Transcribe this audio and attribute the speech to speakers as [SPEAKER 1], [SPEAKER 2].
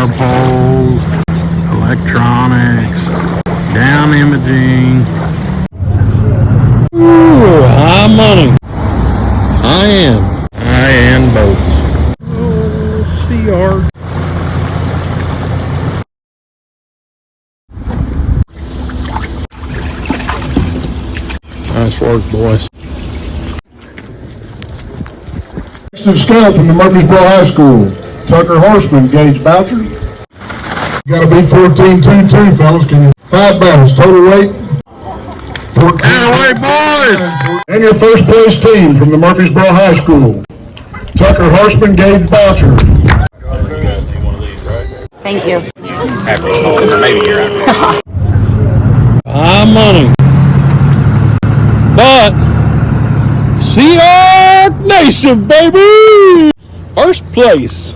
[SPEAKER 1] power poles, electronics, down imaging. Ooh, high money. High-end boats. Oh, Sea Art. Nice work, boys.
[SPEAKER 2] Next to scout from the Murfreesboro High School, Tucker Horseman, Gage Boucher. Got a big 14.22, fellas. Can you 5 battles, total weight? 14.
[SPEAKER 1] Away, boys!
[SPEAKER 2] And your first place team from the Murfreesboro High School, Tucker Horseman, Gage Boucher.
[SPEAKER 3] Thank you.
[SPEAKER 1] High money. But Sea Art Nation, baby! First place.